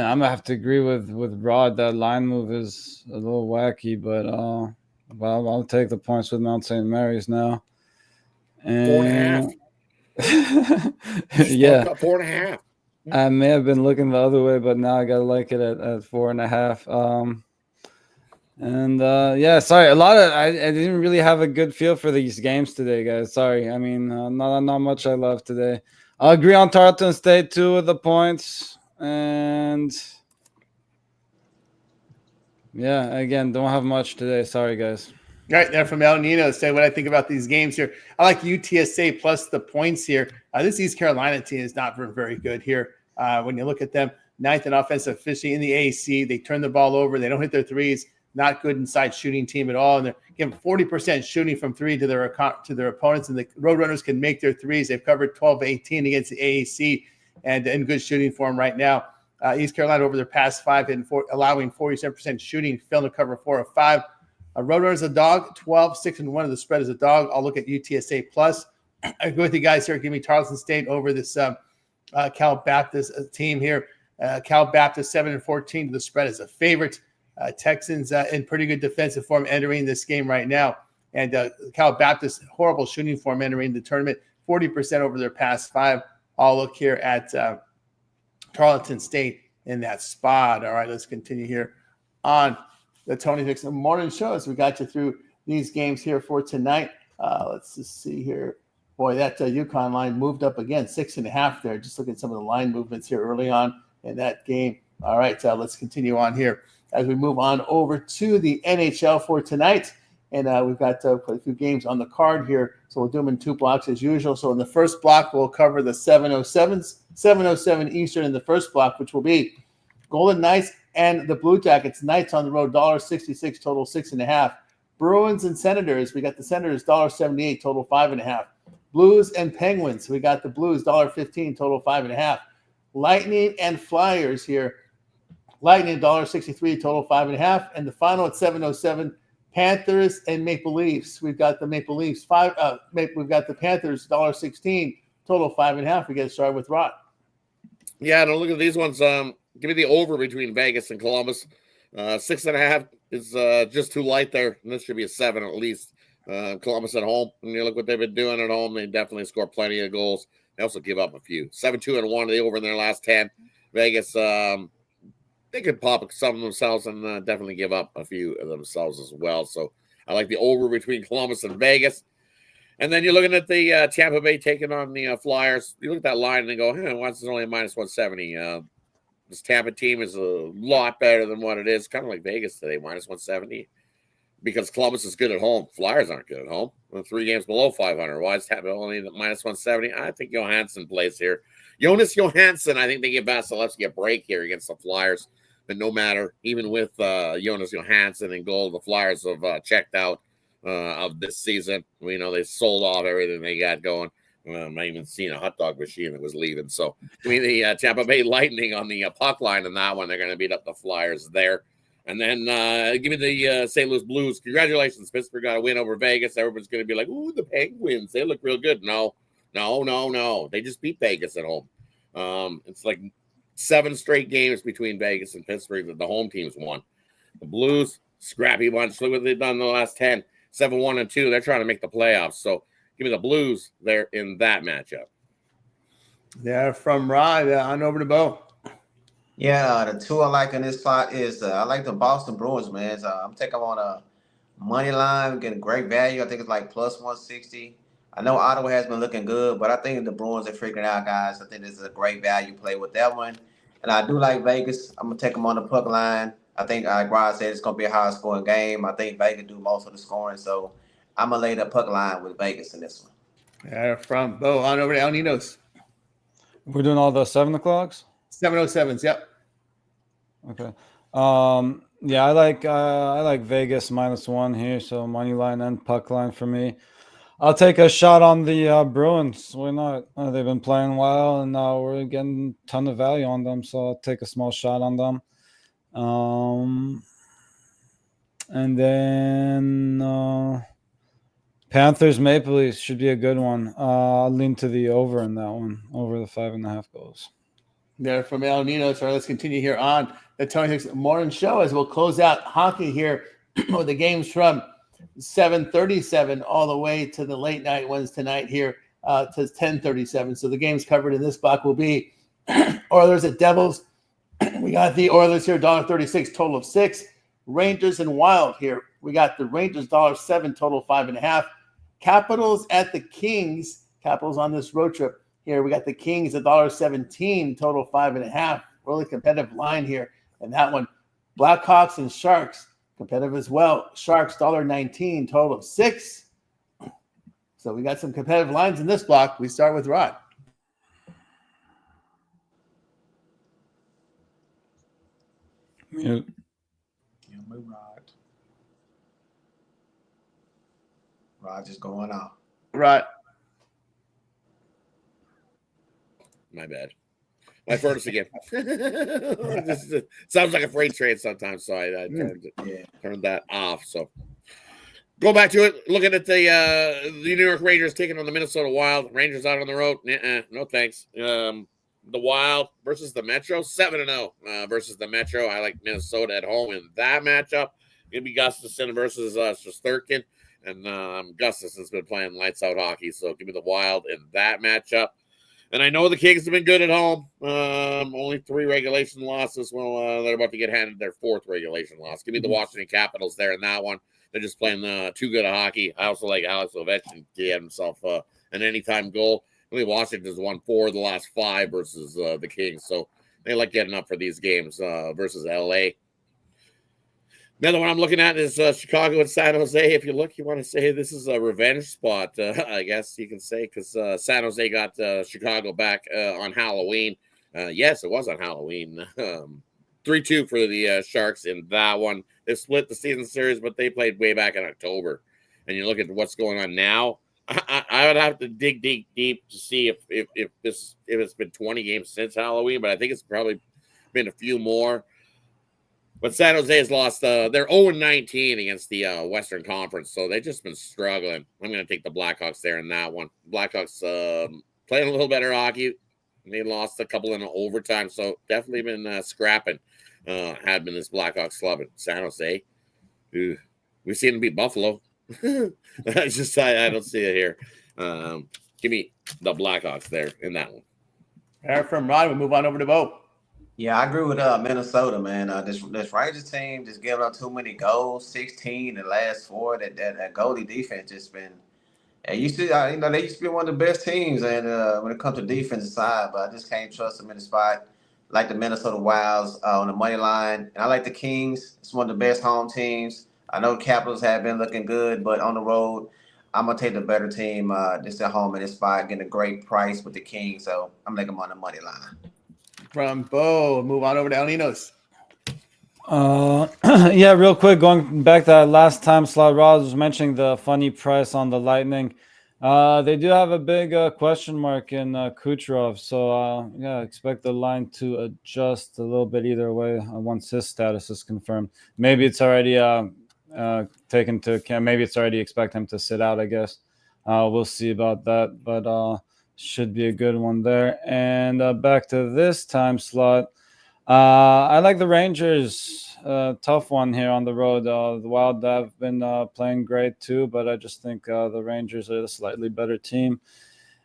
I'm gonna have to agree with Rod. That line move is a little wacky, but I'll take the points with Mount St. Mary's now. And 4.5. Yeah, 4.5. I may have been looking the other way, but now I gotta like it at 4.5. Yeah, sorry. I didn't really have a good feel for these games today, guys. Sorry. I mean, not much I love today. I'll agree on Tarleton State too with the points. And yeah, again, don't have much today. Sorry, guys. Right there from El Nino. Say what I think about these games here. I like UTSA plus the points here. This East Carolina team is not very good here. When you look at them, 9th in offensive efficiency in the AAC. They turn the ball over. They don't hit their threes. not good inside shooting team at all. And they're giving 40% shooting from three to their opponents. And the Roadrunners can make their threes. They've covered 12-18 against the AAC and in good shooting form right now. East Carolina over their past 5 and allowing 47% shooting, failing to cover 4 of 5. Roadrunners a dog, 12-6-1 of the spread is a dog. I'll look at UTSA plus. I go with you guys here. Give me Tarleton State over this Cal Baptist team here. Cal Baptist 7-14 to the spread as a favorite. Texans in pretty good defensive form entering this game right now. And Cal Baptist, horrible shooting form entering the tournament, 40% over their past 5. I'll look here at Tarleton State in that spot. All right, let's continue here on the Tony Picks Morning Show as we got you through these games here for tonight. Let's just see here. Boy, that UConn line moved up again, 6.5 there. Just look at some of the line movements here early on in that game. All right, let's continue on here as we move on over to the NHL for tonight. And we've got a few games on the card here. So we'll do them in 2 blocks as usual. So in the first block, we'll cover the 7:07s, 7:07 Eastern in the first block, which will be Golden Knights and the Blue Jackets. Knights on the road, $1.66, total 6.5. Bruins and Senators, we got the Senators, $1.78, total 5.5. Blues and Penguins, we got the Blues, $1.15, total 5.5. Lightning and Flyers here. Lightning, $1.63, total 5.5. And the final at 7:07, Panthers and Maple Leafs. We've got the Maple Leafs, we've got the Panthers, $1.16, total 5.5. We get started with Rod. Yeah, don't look at these ones. Give me the over between Vegas and Columbus. 6.5 is just too light there. And this should be a 7 at least. Columbus at home. And you look what they've been doing at home. They definitely score plenty of goals. They also give up a few. 7-2-1 they over in their last 10. Vegas, they could pop some of themselves and definitely give up a few of themselves as well. So I like the over between Columbus and Vegas. And then you're looking at the Tampa Bay taking on the Flyers. You look at that line and go, why is it only a minus 170? This Tampa team is a lot better than what it is. Kind of like Vegas today, minus 170. Because Columbus is good at home. Flyers aren't good at home. We're 3 games below 500. Why is Tampa only minus 170? I think Johansson plays here. Jonas Johansson, I think they give Vasilevsky a break here against the Flyers. But no matter, even with Jonas Johansson in goal, the Flyers have checked out of this season. We know they sold off everything they got going. I'm not even seeing a hot dog machine that was leaving. So, the Tampa Bay Lightning on the puck line in that one. They're going to beat up the Flyers there. And then give me the St. Louis Blues. Congratulations, Pittsburgh got a win over Vegas. Everyone's going to be like, ooh, the Penguins. They look real good. No. They just beat Vegas at home. It's like 7 straight games between Vegas and Pittsburgh that the home teams won. The Blues, scrappy bunch. Look what they've done in the last 10. 7-1-2. They're trying to make the playoffs. So give me the Blues there in that matchup. Yeah, from Rod on over to Bo. Yeah, the 2 I like in this spot is I like the Boston Bruins, man. So I'm taking them on a money line, getting great value. I think it's like plus 160. I know Ottawa has been looking good, but I think the Bruins are figuring it out, guys. I think this is a great value play with that one. And I do like Vegas. I'm going to take them on the puck line. I think, like Rod said, it's going to be a high-scoring game. I think Vegas do most of the scoring, so I'm going to lay the puck line with Vegas in this one. Yeah, from Bo on over to El Ninos. We're doing all the 7 o'clocks? 7:07s, yep. Okay. Yeah, I like Vegas -1 here, so money line and puck line for me. I'll take a shot on the Bruins. Why not? They've been playing well, and we're getting a ton of value on them, so I'll take a small shot on them. And then Panthers Maple Leafs should be a good one. I'll lean to the over in that one, over the 5.5 goals. There from El Nino. So let's continue here on the Tony Hicks Morning Show as we'll close out hockey here with the games from 7:37 all the way to the late night ones tonight here to 10:37. So the games covered in this block will be Oilers at Devils. We got the Oilers here, $1.36, total of 6. Rangers and Wild here. We got the Rangers, $7, total 5.5. Capitals at the Kings. Capitals on this road trip. Here we got the Kings, $1.17, total 5.5. Really competitive line here. And that one, Blackhawks and Sharks, competitive as well. Sharks, $1.19, total of 6. So we got some competitive lines in this block. We start with Rod. Mute. Yeah, move Rod. Roger's going off. Right. My bad. My furnace again. Sounds like a freight train sometimes, so I turned that off. So go back to it. Looking at the New York Rangers taking on the Minnesota Wild. Rangers out on the road. No thanks. The Wild versus the Metro. 7-0 versus the Metro. I like Minnesota at home in that matchup. It'll be Gustafsson versus Shesterkin. And Gustafsson's been playing lights out hockey, so give me the Wild in that matchup. And I know the Kings have been good at home. Only 3 regulation losses. Well, they're about to get handed their 4th regulation loss. Give me the Washington Capitals there in that one. They're just playing too good of hockey. I also like Alex Ovechkin to get himself an anytime goal. I believe Washington has won 4 of the last 5 versus the Kings. So they like getting up for these games versus LA. Another one I'm looking at is Chicago and San Jose. If you look, you want to say this is a revenge spot, I guess you can say, because San Jose got Chicago back on Halloween. Yes, it was on Halloween. 3-2 for the Sharks in that one. They split the season series, but they played way back in October. And you look at what's going on now, I would have to dig deep to see if it's been 20 games since Halloween, but I think it's probably been a few more. But San Jose has lost. They're 0-19 against the Western Conference, so they've just been struggling. I'm going to take the Blackhawks there in that one. Blackhawks playing a little better hockey. They lost a couple in overtime, so definitely been scrapping. Had been this Blackhawks club in San Jose. We've seen them beat Buffalo. I don't see it here. Give me the Blackhawks there in that one. From Rod, we move on over to Bo. Yeah, I agree with Minnesota, man. This Rangers team just giving up too many goals, 16 in the last 4. That goalie defense just been. And they used to be one of the best teams, and when it comes to defensive side, but I just can't trust them in the spot. Like the Minnesota Wilds on the money line, and I like the Kings. It's one of the best home teams. I know Capitals have been looking good, but on the road, I'm gonna take the better team. Just at home in this spot, getting a great price with the Kings, so I'm making them on the money line. From Bo, move on over to El Ninos. Yeah, real quick, going back to that last time slot, Roz was mentioning the funny price on the Lightning. They do have a big question mark in Kucherov, so yeah, expect the line to adjust a little bit either way once his status is confirmed. Maybe it's already taken to account. Maybe it's already expect him to sit out, I guess. We'll see about that, but should be a good one there. And back to this time slot. I like the Rangers. Tough one here on the road. The Wild have been playing great too, but I just think the Rangers are the slightly better team.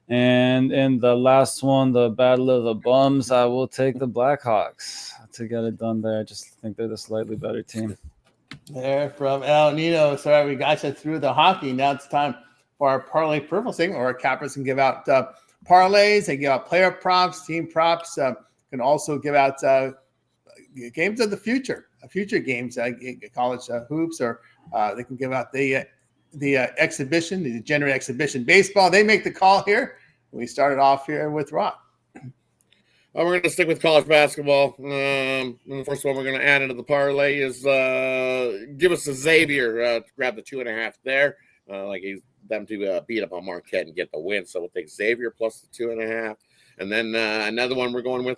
And in the last one, the Battle of the Bums, I will take the Blackhawks to get it done there. I just think they're the slightly better team. There from El Nino. Sorry, we got you through the hockey. Now it's time for our parlay purple segment, where our cappers can give out parlays. They give out player props, team props. Can also give out games of the future games, college hoops, or they can give out the exhibition, the Degenerate Exhibition Baseball. They make the call here. We started off here with Rob. We're going to stick with college basketball. The first one we're going to add into the parlay is give us a Xavier. Grab the 2.5 there. Them to beat up on Marquette and get the win. So we'll take Xavier plus the 2.5. And then another one we're going with,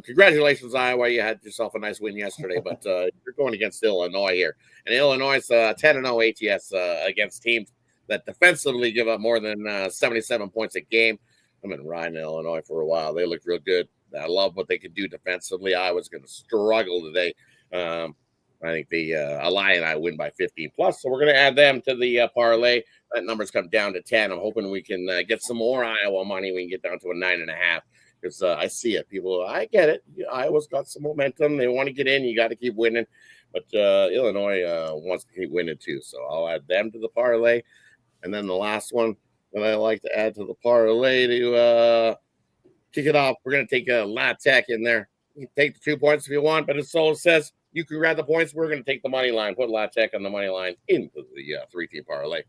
congratulations, Iowa. You had yourself a nice win yesterday, but you're going against Illinois here. And Illinois is 10-0 ATS against teams that defensively give up more than 77 points a game. I've been riding Illinois for a while. They look real good. I love what they can do defensively. Iowa's going to struggle today. I think the Illini win by 15 plus. So we're going to add them to the parlay. That number's come down to 10. I'm hoping we can get some more Iowa money. We can get down to a 9.5 because I see it. People, I get it. Iowa's got some momentum. They want to get in. You got to keep winning. But Illinois wants to keep winning too. So I'll add them to the parlay. And then the last one that I like to add to the parlay to kick it off, we're going to take a La Tech in there. You can take the 2 points if you want, but as Solo says, you can grab the points. We're going to take the money line, put La Tech on the money line into the 3-team parlay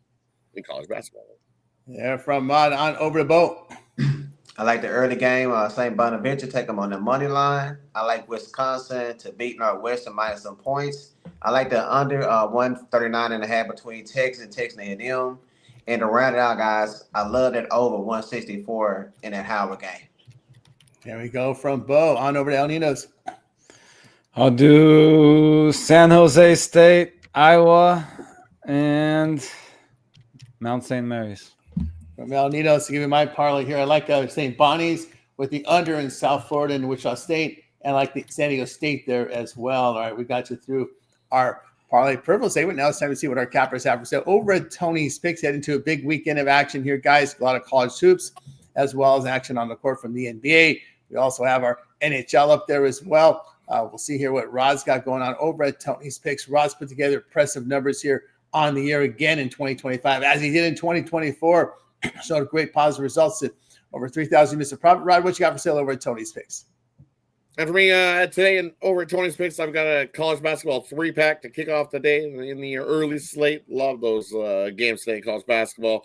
in college basketball. Yeah, from on over the boat. I like the early game. St. Bonaventure, take them on the money line. I like Wisconsin to beat Northwestern minus some points. I like the under 139.5 between Texas and Texas A&M. And to round it out, guys, I love that over 164 in that Howard game. There we go from Bo on over to El Ninos. I'll do San Jose State, Iowa, and Mount St. Mary's. From El Ninos to give you my parlay here. I like St. Bonnie's with the under in South Florida and Wichita State, and I like the San Diego State there as well. All right, we got you through our parlay purple segment. Now it's time to see what our cappers have for sale over at Tony's Picks. Head into a big weekend of action here, guys. A lot of college hoops as well as action on the court from the NBA. We also have our NHL up there as well. We'll see here what Rod's got going on over at Tony's Picks. Rod's put together impressive numbers here on the year again in 2025, as he did in 2024. Showed great positive results at over 3,000 units of profit. Rod, what you got for sale over at Tony's Picks? And for me, today and over at Tony's Picks, I've got a college basketball 3-pack to kick off the day in the early slate. Love those games today, college basketball.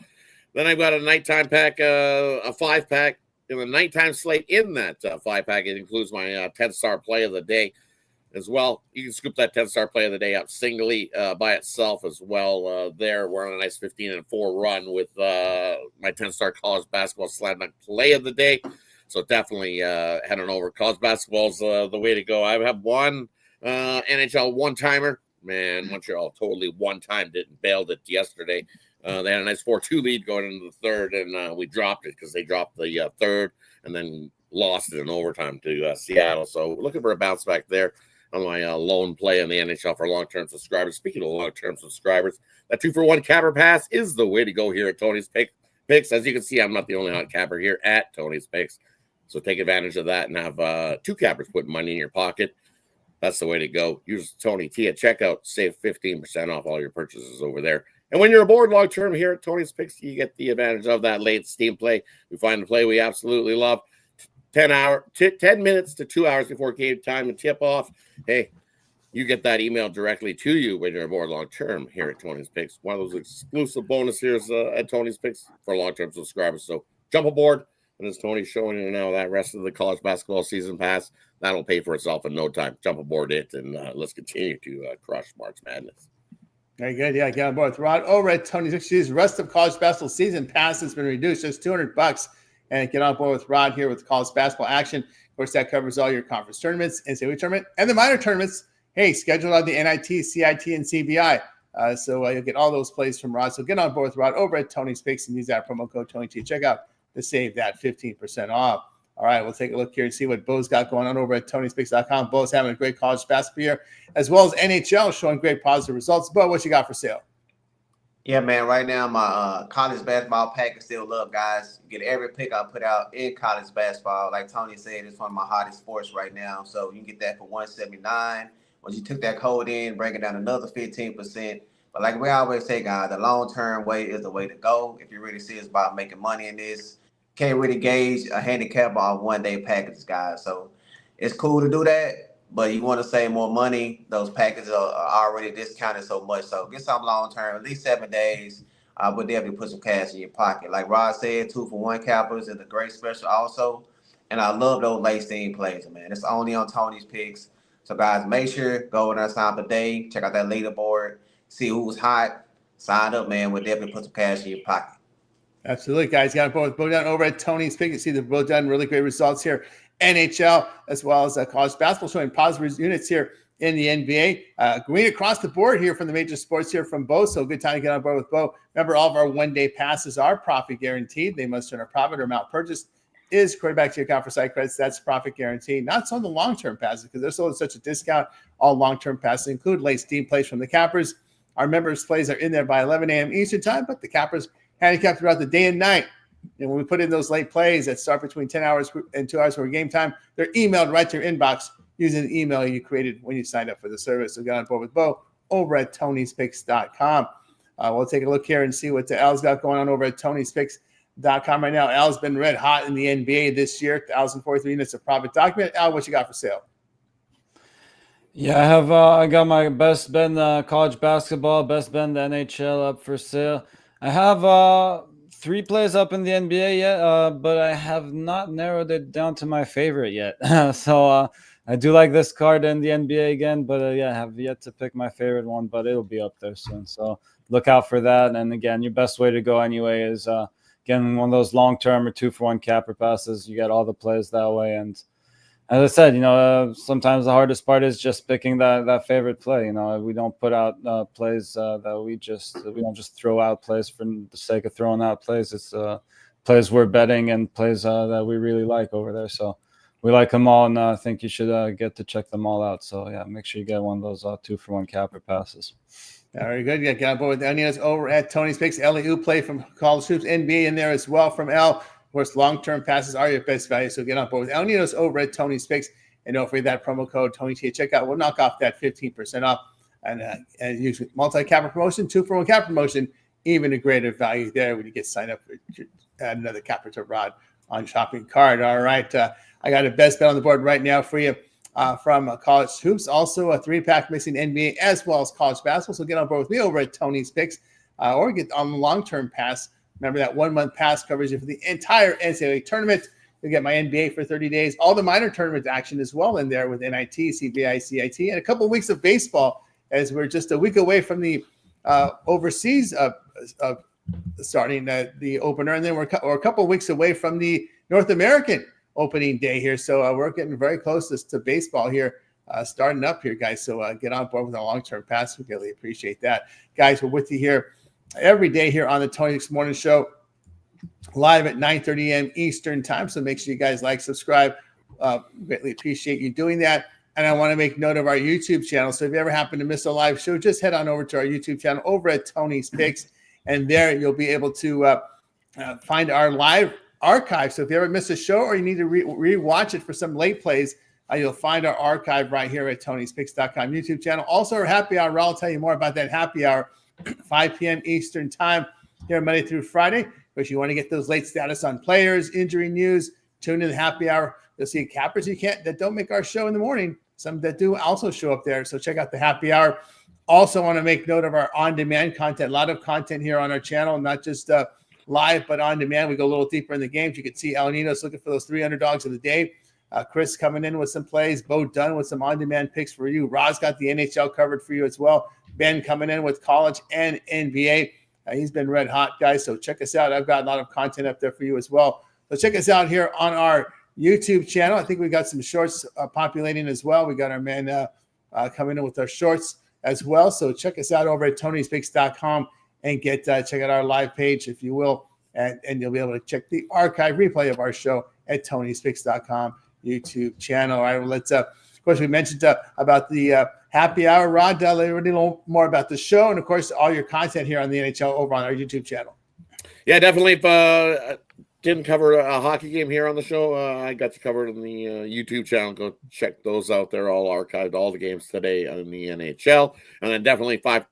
Then I've got a nighttime pack, a 5-pack. In the nighttime slate in that 5-pack, it includes my 10-star play of the day as well. You can scoop that 10-star play of the day up singly by itself as well. There, we're on a nice 15-4 run with my 10-star college basketball slam dunk play of the day. So definitely head on over. College basketball's the way to go. I have one NHL one-timer. Man, Montreal totally one-timed it and bailed it yesterday. They had a nice 4-2 lead going into the third, and we dropped it because they dropped the third and then lost it in overtime to Seattle. So looking for a bounce back there on my lone play in the NHL for long-term subscribers. Speaking of long-term subscribers, that 2-for-1 capper pass is the way to go here at Tony's Picks. As you can see, I'm not the only hot capper here at Tony's Picks. So take advantage of that and have 2 cappers putting money in your pocket. That's the way to go. Use Tony T at checkout. Save 15% off all your purchases over there. And when you're aboard long-term here at Tony's Picks, you get the advantage of that late steam play. We find a play we absolutely love. 10 minutes to 2 hours before game time and tip off. Hey, you get that email directly to you when you're aboard long-term here at Tony's Picks. One of those exclusive bonus here at Tony's Picks for long-term subscribers. So jump aboard. And as Tony's showing you now, that rest of the college basketball season pass, that'll pay for itself in no time. Jump aboard it, and let's continue to crush March Madness. Very good. Yeah, get on board with Rod over at Tony's Picks. The rest of college basketball season pass has been reduced just $200. And get on board with Rod here with college basketball action. Of course, that covers all your conference tournaments, NCAA tournament, and the minor tournaments. Hey, scheduled on the NIT, CIT, and CBI. So you'll get all those plays from Rod. So get on board with Rod over at Tony's Picks and use that promo code TonyT. Check out to save that 15% off. All right, we'll take a look here and see what Bo's got going on over at Tony'sPicks.com. Bo's having a great college basketball year, as well as NHL showing great positive results. Bo, what you got for sale? Yeah, man, right now my college basketball pack is still up, guys. You get every pick I put out in college basketball. Like Tony said, it's one of my hottest sports right now. So you can get that for $179. Once you took that code in, break it down another 15%. But like we always say, guys, the long-term way is the way to go. If you're really serious about making money in this, can't really gauge a handicap on one-day packages, guys. So it's cool to do that, but you want to save more money. Those packages are already discounted so much. So get some long-term, at least 7 days. I would definitely put some cash in your pocket. Like Rod said, 2-for-1 cappers is a great special also. And I love those late steam plays, man. It's only on Tony's Picks. So, guys, make sure, go over there, sign up today. Check out that leaderboard. See who's hot. Sign up, man. We'll definitely put some cash in your pocket. Absolutely, guys. Got both Bo down over at Tony's Picks. You see the Bo done really great results here. NHL as well as college basketball showing positive units here in the NBA. Green across the board here from the major sports here from Bo. So good time to get on board with Bo. Remember, all of our one-day passes are profit guaranteed. They must turn a profit or amount purchased is credited back to your account for site credits. That's profit guaranteed. Not some of the long-term passes because they're sold at such a discount. All long-term passes include late steam plays from the cappers. Our members' plays are in there by 11 a.m. Eastern time, but the cappers handicap throughout the day and night. And when we put in those late plays that start between 10 hours and 2 hours for game time, they're emailed right to your inbox using the email you created when you signed up for the service. So get on board with Bo over at Tony'sPicks.com. We'll take a look here and see what Al's got going on over at Tony'sPicks.com right now. Al's been red hot in the NBA this year. 1,043 units of profit document. Al, what you got for sale? Yeah, I got my best bet in college basketball, best bet in the NHL up for sale. I have 3 plays up in the NBA yet, but I have not narrowed it down to my favorite yet. So I do like this card in the NBA again, but I have yet to pick my favorite one, but it'll be up there soon. So look out for that. And again, your best way to go anyway is getting one of those long-term or 2-for-1 capper passes. You get all the plays that way. And as I said, sometimes the hardest part is just picking that favorite play. We don't put out plays that we don't just throw out plays for the sake of throwing out plays. It's plays we're betting and plays that we really like over there. So we like them all, and I think you should get to check them all out. So yeah, make sure you get one of those 2-for-1 capper passes. Very good. Yeah, get on board with Elninos over at Tony's Picks. LEU play from college hoops, NBA in there as well from L. Of course, long-term passes are your best value, so get on board with Elninos over at Tony's Picks. And don't forget that promo code TonyT at checkout. We'll knock off that 15% off. And use multi-capper promotion, 2-for-1 capper promotion, even a greater value there when you get signed up for add another capper to Rod on shopping cart. All right. I got a best bet on the board right now for you. From college hoops, also a 3-pack mixing NBA as well as college basketball. So get on board with me over at Tony's Picks or get on the long-term pass. Remember that 1-month pass covers you for the entire NCAA tournament. You'll get my NBA for 30 days, all the minor tournament action as well in there with NIT, CBI, CIT, and a couple of weeks of baseball as we're just a week away from the overseas starting the opener. And then we're a couple of weeks away from the North American opening day here. So we're getting very close to baseball here, starting up here, guys. So get on board with our long-term pass. We really appreciate that. Guys, we're with you here every day here on the Tony's Morning Show, live at 9:30 a.m. Eastern time. So make sure you guys like, subscribe. Greatly appreciate you doing that. And I want to make note of our YouTube channel. So if you ever happen to miss a live show, just head on over to our YouTube channel over at Tony's Picks. And there you'll be able to find our live archive. So if you ever miss a show or you need to re-watch it for some late plays, you'll find our archive right here at Tony'sPicks.com YouTube channel. Also, our happy hour. I'll tell you more about that happy hour, 5 p.m. Eastern time here Monday through Friday. If you want to get those late status on players, injury news, tune in the happy hour. You'll see cappers that don't make our show in the morning. Some that do also show up there. So check out the happy hour. Also want to make note of our on-demand content. A lot of content here on our channel, not just live, but on demand. We go a little deeper in the games. You can see Elninos looking for those 3 underdogs of the day. Chris coming in with some plays. Bo Dunn with some on-demand picks for you. Roz got the NHL covered for you as well. Ben coming in with college and NBA. He's been red hot, guys. So check us out. I've got a lot of content up there for you as well. So check us out here on our YouTube channel. I think we got some shorts populating as well. We got our man coming in with our shorts as well. So check us out over at Tony'sPicks.com and check out our live page, if you will, and you'll be able to check the archive replay of our show at Tony'sPicks.com YouTube channel. All right, well, let's of course we mentioned about the happy hour. Rod, let everybody know more about the show, and of course all your content here on the NHL over on our YouTube channel. Yeah, definitely. If didn't cover a hockey game here on the show, I got you covered on the YouTube channel. Go check those out. They're all archived, all the games today on the NHL, and then definitely 5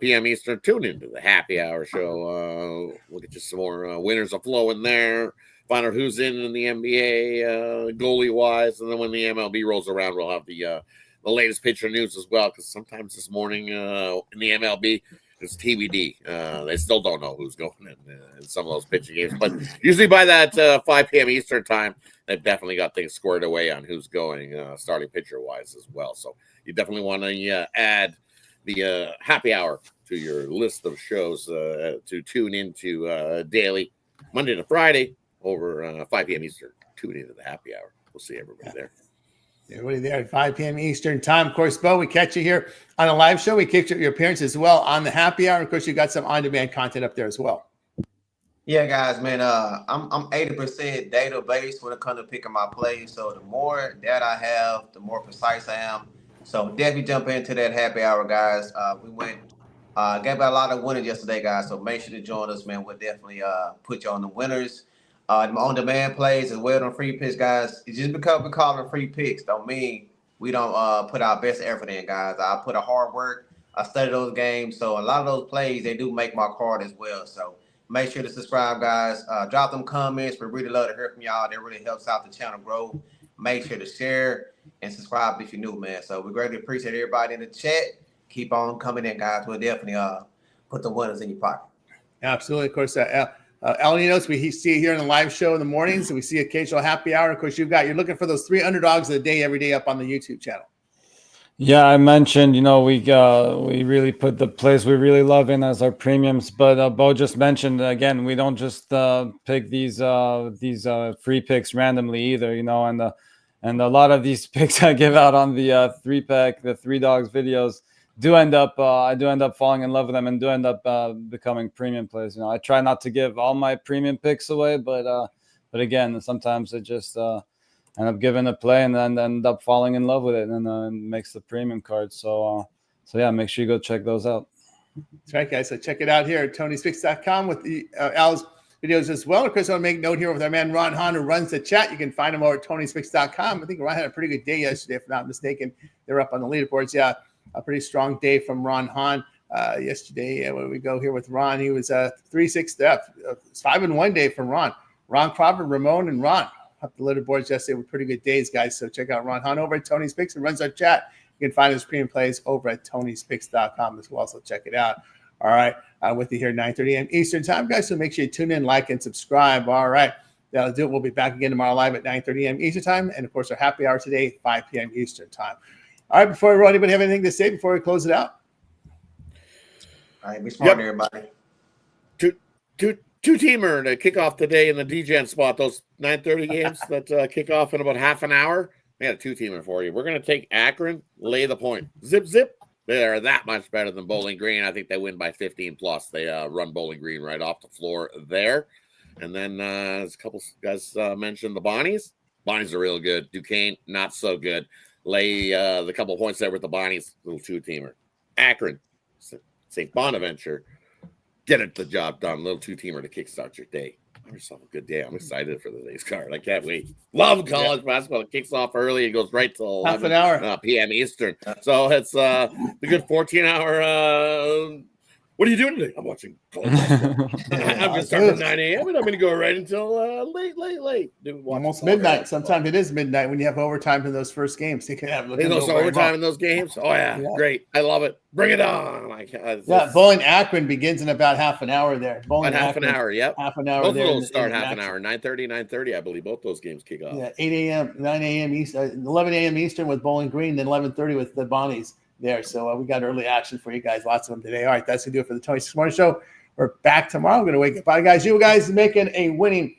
p.m. Eastern. Tune into the happy hour show. We'll get you some more winners of flow in there. Find out who's in the NBA goalie wise, and then when the MLB rolls around, we'll have the latest pitcher news as well. Because sometimes this morning in the MLB, it's TBD. They still don't know who's going in some of those pitching games, but usually by that 5 p.m. Eastern time, they've definitely got things squared away on who's going starting pitcher wise as well. So you definitely want to add the happy hour to your list of shows to tune into daily, Monday to Friday, over 5 p.m. Eastern. Tune into the happy hour. We'll see everybody there. Everybody there at 5 p.m. Eastern time. Of course, Bo, we catch you here on a live show. We catch your appearance as well on the happy hour. Of course, you got some on-demand content up there as well. Yeah, guys, man, I'm 80% data-based when it comes to picking my plays. So the more data I have, the more precise I am. So definitely jump into that happy hour, guys. We went gave out a lot of winners yesterday, guys. So make sure to join us, man. We'll definitely put you on the winners. On-demand plays as well on free picks, guys. It's just because we call them free picks don't mean we don't put our best effort in, guys. I put a hard work. I study those games. So a lot of those plays, they do make my card as well. So make sure to subscribe, guys. Drop them comments. We really love to hear from y'all. That really helps out the channel grow. Make sure to share and subscribe if you're new, man. So we greatly appreciate everybody in the chat. Keep on coming in, guys. We'll definitely put the winners in your pocket. Absolutely. Of course, Elninos, we see here in the live show in the mornings, and we see occasional happy hour. Of course, you're looking for those 3 underdogs of the day every day up on the YouTube channel. Yeah, I mentioned, we really put the place we really love in as our premiums, but Bo just mentioned again, we don't just pick these free picks randomly either, and a lot of these picks I give out on the the Three Dogs videos do end up I do end up falling in love with them and do end up becoming premium plays. I try not to give all my premium picks away, but again, sometimes it just end up giving a play and then end up falling in love with it and makes the premium card. So yeah, make sure you go check those out. That's right, guys. So check it out here at TonySpicks.com with the Al's videos as well. Of course, I'll make note here with our man Ron Hahn, who runs the chat. You can find him over at TonySpicks.com. I think Ron had a pretty good day yesterday, if I'm not mistaken. They're up on the leaderboards. Yeah, a pretty strong day from Ron Hahn yesterday. When we go here with Ron, he was 3-6. It's 5-1 day from Ron. Ron Crawford, Ramon, and Ron. Up the leaderboards yesterday with pretty good days, guys. So check out Ron Hahn over at Tony's Picks and runs our chat. You can find his premium plays over at Tony'sPicks.com as well. So check it out. All right. With you here at 9:30 a.m. Eastern time, guys. So make sure you tune in, like, and subscribe. All right. That'll do it. We'll be back again tomorrow live at 9:30 a.m. Eastern time. And of course, our happy hour today, 5 p.m. Eastern time. All right. Before we roll, anybody have anything to say before we close it out? All right, be smart, everybody. Two-teamer to kick off the day in the DGen spot. Those 9:30 games that kick off in about half an hour. We got a two-teamer for you. We're going to take Akron, lay the point. Zip, zip. They're that much better than Bowling Green. I think they win by 15 plus. They run Bowling Green right off the floor there. And then as a couple guys mentioned, the Bonnies. Bonnies are real good. Duquesne, not so good. Lay the couple points there with the Bonnies. Little two-teamer. Akron, St. Bonaventure. Get it the job done. Little two-teamer to kickstart your day. Have yourself a good day. I'm excited for the day's card. I can't wait. Love college basketball. It kicks off early. It goes right till Half an hour p.m. Eastern. So it's the good 14-hour. What are you doing today? I'm watching college basketball. I'm going to start at 9 a.m. and I'm going to go right until late. Almost midnight. Sometimes it is midnight when you have overtime in those first games. You can have overtime in those games. Oh yeah, great. I love it. Bring it on. Bowling Akron begins in about half an hour there. Bowling half an hour. Yep. Half an hour. Both there of those start half an hour. 9:30. I believe both those games kick off. Yeah, 8 a.m., 9 a.m. Eastern, 11 a.m. Eastern with Bowling Green, then 11:30 with the Bonnies there. So we got early action for you guys. Lots of them today. All right, that's going to do it for the Tony Six Morning Show. We're back tomorrow. We're going to wake up. Bye, guys. You guys making a winning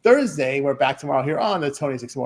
Thursday. We're back tomorrow here on the Tony Six Morning.